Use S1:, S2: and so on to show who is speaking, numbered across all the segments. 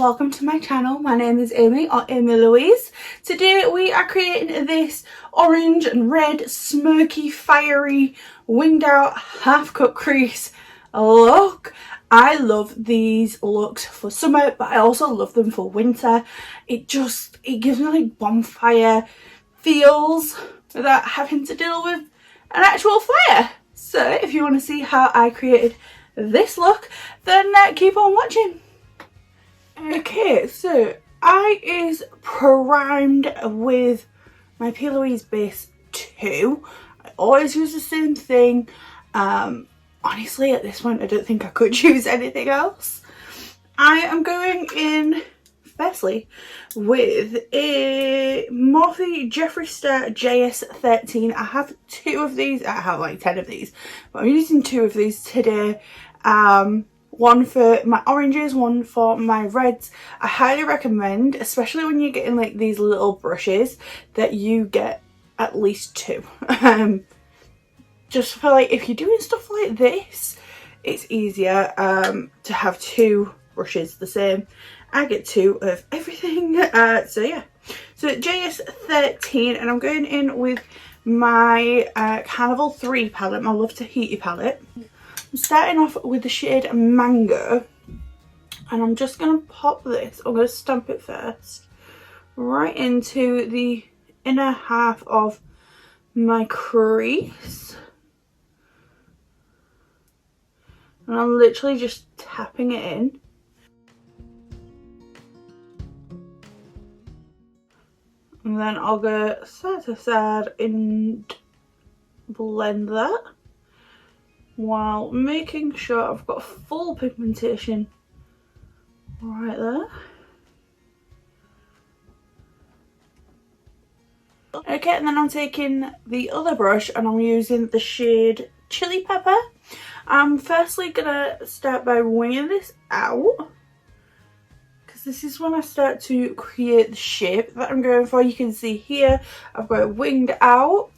S1: welcome to my channel. My name is Amy, or amylouise. Today we are creating this orange and red smoky fiery winged out half cut crease look. I love these looks for summer, but I also love them for winter. It gives me like bonfire feels without having to deal with an actual fire. So if you want to see how I created this look, then keep on watching. Okay, so I is primed with my P. base 2. I always use the same thing. Honestly, at this point I don't think I could use anything else. I am going in firstly with a Morphe Jeffree Star JS13. I have 2 of these. I have like 10 of these, but I'm using 2 of these today. One for my oranges, one for my reds. I highly recommend, especially when you're getting like these little brushes, that you get at least 2. Just for like, if you're doing stuff like this, it's easier to have 2 brushes the same. I get 2 of everything. So yeah, so JS13, and I'm going in with my Carnival 3 palette, my Love Tahiti palette. I'm starting off with the shade Mango, and I'm just going to pop this, I'm going to stamp it first, right into the inner half of my crease. And I'm literally just tapping it in. And then I'll go side to side and blend that, while making sure I've got full pigmentation right there. Okay, and then I'm taking the other brush and I'm using the shade Chili Pepper. I'm firstly gonna start by winging this out, because this is when I start to create the shape that I'm going for. You can see here I've got it winged out,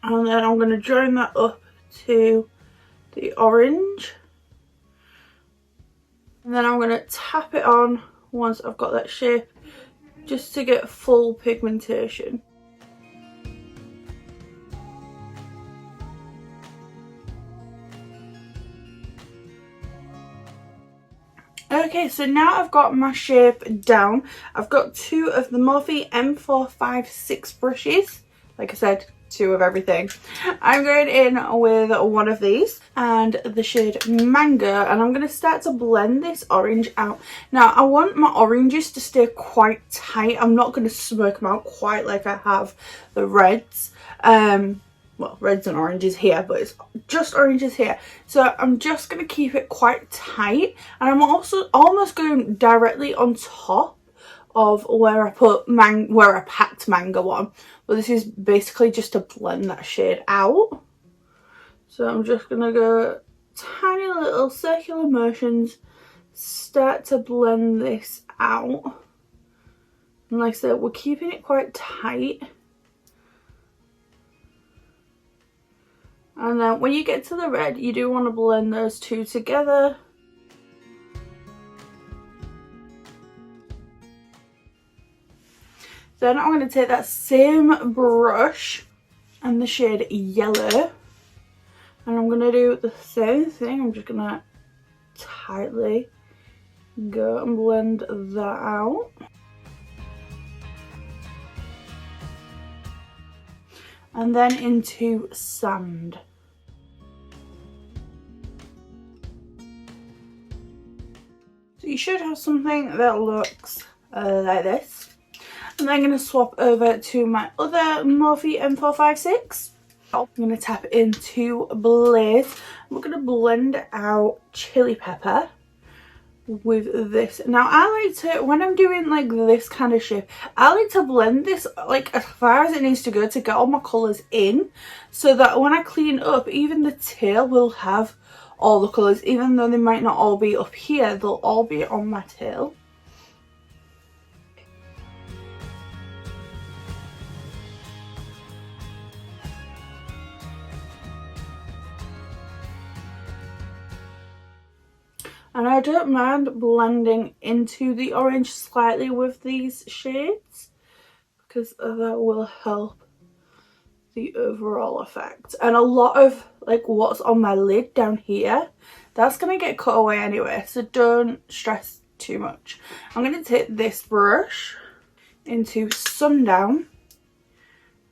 S1: and then I'm going to join that up to the orange, and then I'm going to tap it on once I've got that shape, just to get full pigmentation. Okay, so now I've got my shape down. I've got 2 of the Morphe M456 brushes. Like I said, 2 of everything. I'm going in with one of these and the shade Mango, and I'm going to start to blend this orange out. Now I want my oranges to stay quite tight. I'm not going to smoke them out quite like I have the reds. Well, reds and oranges here, but it's just oranges here. So I'm just going to keep it quite tight, and I'm also almost going directly on top of where I put where I packed Mango on. But this is basically just to blend that shade out. So I'm just going to go tiny little circular motions, start to blend this out. And like I said, we're keeping it quite tight. And then when you get to the red, you do want to blend those 2 together. Then I'm going to take that same brush and the shade Yellow, and I'm going to do the same thing. I'm just going to tightly go and blend that out. And then into Sand. So you should have something that looks like this. And then I'm going to swap over to my other Morphe M456. I'm going to tap into Blaze. We're going to blend out Chili Pepper with this. Now I like to, when I'm doing like this kind of shape, I like to blend this like as far as it needs to go to get all my colours in, so that when I clean up, even the tail will have all the colours. Even though they might not all be up here, they'll all be on my tail. And I don't mind blending into the orange slightly with these shades because that will help the overall effect. And a lot of like what's on my lid down here, that's going to get cut away anyway, so don't stress too much. I'm going to take this brush into Sundown,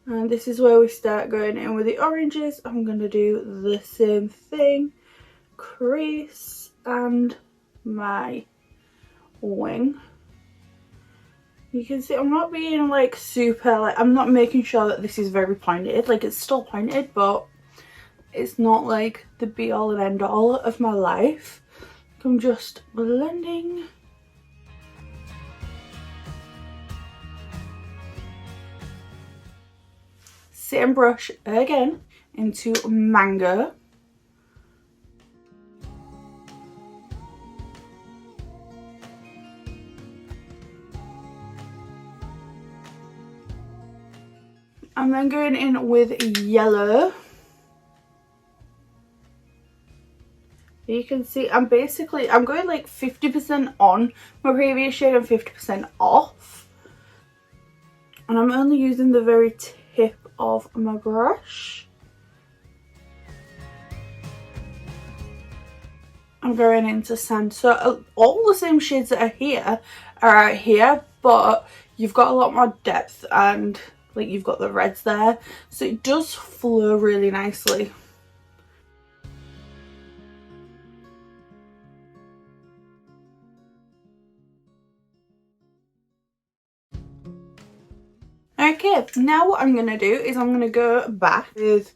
S1: and this is where we start going in with the oranges. I'm going to do the same thing, crease and my wing. You can see I'm not being like super, like I'm not making sure that this is very pointed, like it's still pointed, but it's not like the be all and end all of my life. I'm just blending. Same brush again into Mango. I'm then going in with yellow. You can see I'm going like 50% on my previous shade and 50% off. And I'm only using the very tip of my brush. I'm going into sand. So all the same shades that are here are out here, but you've got a lot more depth and like you've got the reds there. So it does flow really nicely. Okay, now what I'm going to do is I'm going to go back with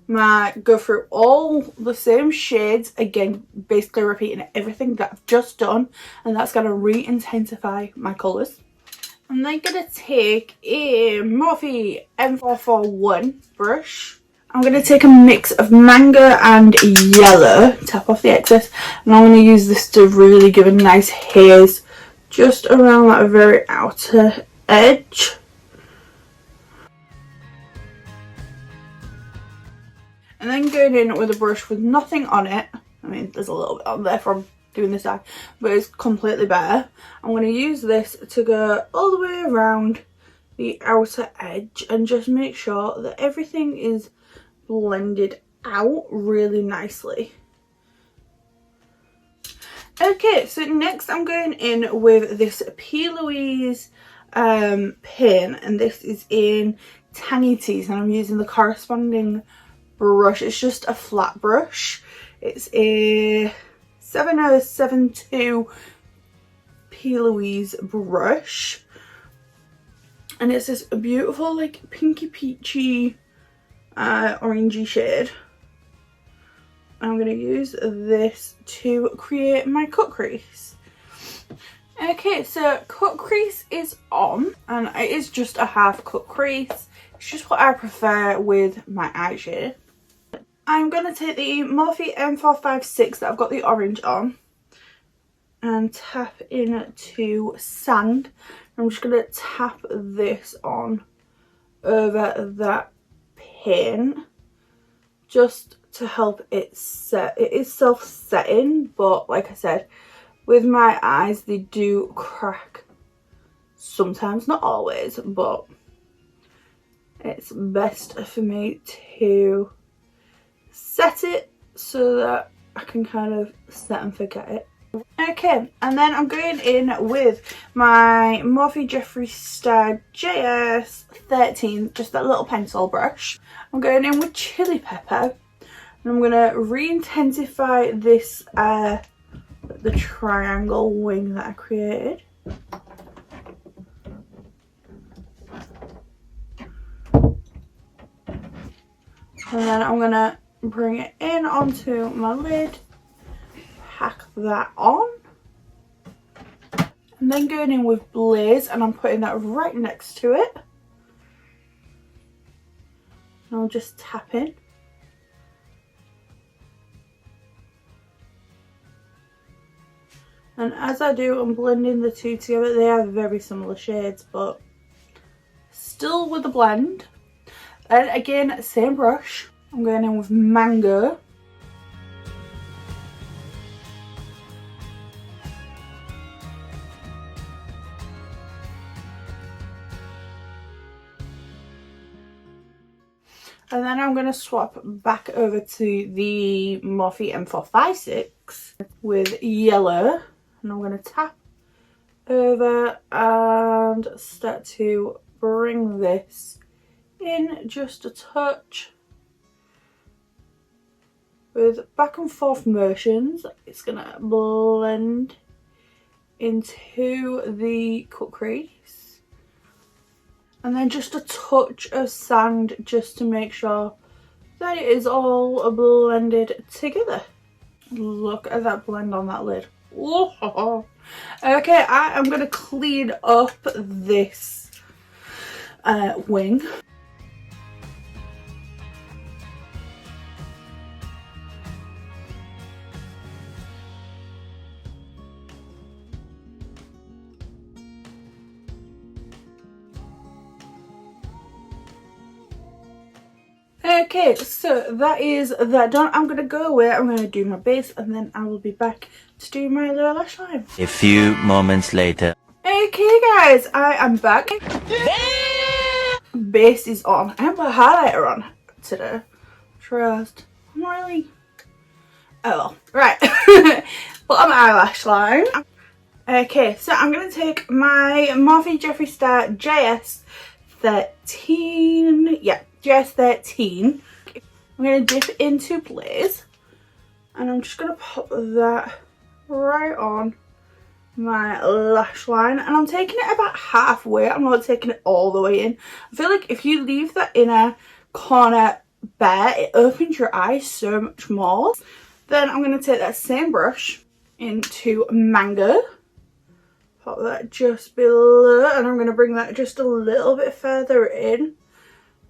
S1: go through all the same shades again, basically repeating everything that I've just done, and that's going to re-intensify my colours. I'm then going to take a Morphe M441 brush. I'm going to take a mix of Mango and yellow, tap off the excess, and I'm going to use this to really give a nice haze just around that very outer edge. And then going in with a brush with nothing on it. I mean, there's a little bit on there from doing this side, but it's completely bare. I'm going to use this to go all the way around the outer edge and just make sure that everything is blended out really nicely. Okay, so next I'm going in with this Louise pin, and this is in Tahiti, and I'm using the corresponding brush. It's just a flat brush. It's a 7072 Louise brush, and it's this beautiful like pinky peachy orangey shade. I'm going to use this to create my cut crease. Okay, so cut crease is on, and it is just a half cut crease. It's just what I prefer with my eye shade. I'm going to take the Morphe M456 that I've got the orange on and tap into sand. I'm just going to tap this on over that pin just to help it set. It is self-setting, but like I said, with my eyes they do crack sometimes, not always, but it's best for me to set it so that I can kind of set and forget it. Okay, and then I'm going in with my Morphe Jeffree Star JS13, just that little pencil brush. I'm going in with chili pepper, and I'm going to re-intensify this, the triangle wing that I created. And then I'm going to bring it in onto my lid, pack that on, and then going in with Blaze, and I'm putting that right next to it. And I'll just tap in. And as I do, I'm blending the two together. They are very similar shades, but still with the blend. And again, same brush. I'm going in with Mango. And then I'm going to swap back over to the Morphe M456 with yellow. And I'm going to tap over and start to bring this in just a touch. With back and forth motions, it's going to blend into the cut crease. And then just a touch of sand just to make sure that it is all blended together. Look at that blend on that lid. Whoa. Okay, I am going to clean up this wing. Okay, so that is that done. I'm going to go away, I'm going to do my base, and then I will be back to do my lower lash line.
S2: A few moments later.
S1: Okay guys, I am back. Base is on. I have my highlighter on today. Trust. I'm really... Oh well. Right. Bottom eyelash line. Okay, so I'm going to take my Morphe Jeffree Star JS13. Yeah, JS13. I'm going to dip into Blaze. And I'm just going to pop that right on my lash line. And I'm taking it about halfway. I'm not taking it all the way in. I feel like if you leave that inner corner bare, it opens your eyes so much more. Then I'm going to take that same brush into Mango. Pop that just below, and I'm going to bring that just a little bit further in,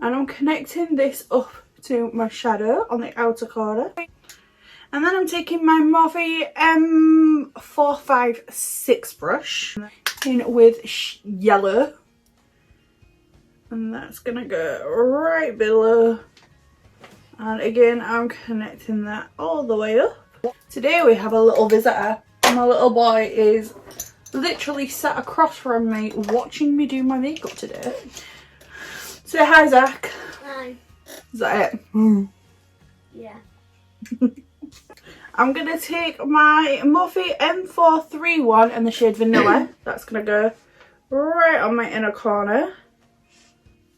S1: and I'm connecting this up to my shadow on the outer corner. And then I'm taking my Morphe M456 brush in with yellow, and that's going to go right below, and again I'm connecting that all the way up. Today we have a little visitor. My little boy is literally sat across from me watching me do my makeup today. Say hi, Zach.
S3: Hi.
S1: Is that it?
S3: Yeah.
S1: I'm going to take my Morphe M431 in the shade Vanilla. That's going to go right on my inner corner.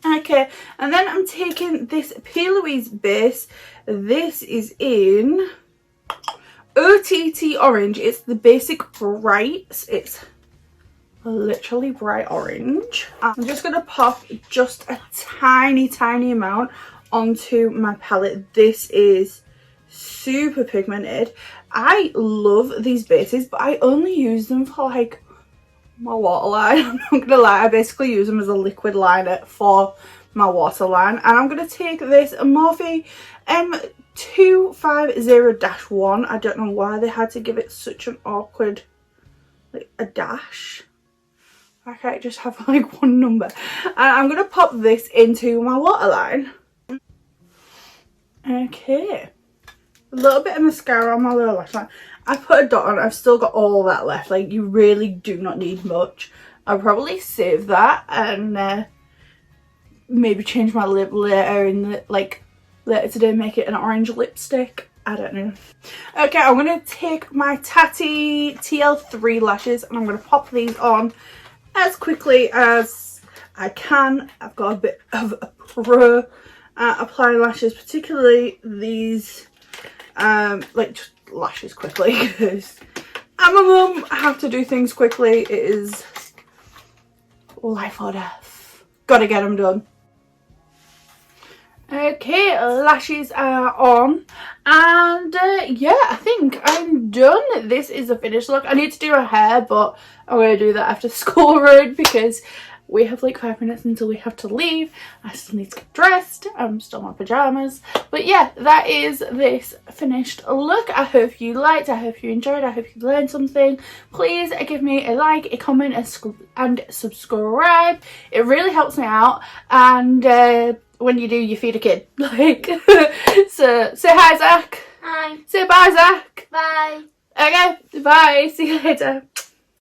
S1: Okay, and then I'm taking this Louise base. This is in OTT Orange. It's the basic bright. It's literally bright orange. I'm just going to pop just a tiny amount onto my palette. This is super pigmented. I love these bases, but I only use them for like my waterline. I'm not gonna lie, I basically use them as a liquid liner for my waterline. And I'm gonna take this Morphe M250-1. I don't know why they had to give it such an awkward, like a dash. I can't just have like one number. And I'm gonna pop this into my waterline. Okay. A little bit of mascara on my lower lash line. I put a dot on. I've still got all that left. Like, you really do not need much. I'll probably save that and maybe change my lip later in the, like, later today, make it an orange lipstick. I don't know. Okay, I'm going to take my Tati TL3 lashes and I'm going to pop these on as quickly as I can. I've got a bit of a pro applying lashes, particularly these like just lashes quickly, because I'm a mum, I have to do things quickly. It is life or death. Gotta get them done. Okay, lashes are on, and yeah, I think I'm done. This is a finished look. I need to do her hair, but I'm going to do that after school run because we have like 5 minutes until we have to leave. I still need to get dressed. I'm still in my pyjamas. But yeah, that is this finished look. I hope you liked. I hope you enjoyed. I hope you learned something. Please give me a like, a comment, and subscribe. It really helps me out. And when you do, you feed a kid. Like, so say hi, Zach.
S3: Hi.
S1: Say bye, Zach.
S3: Bye.
S1: Okay, bye. See you later.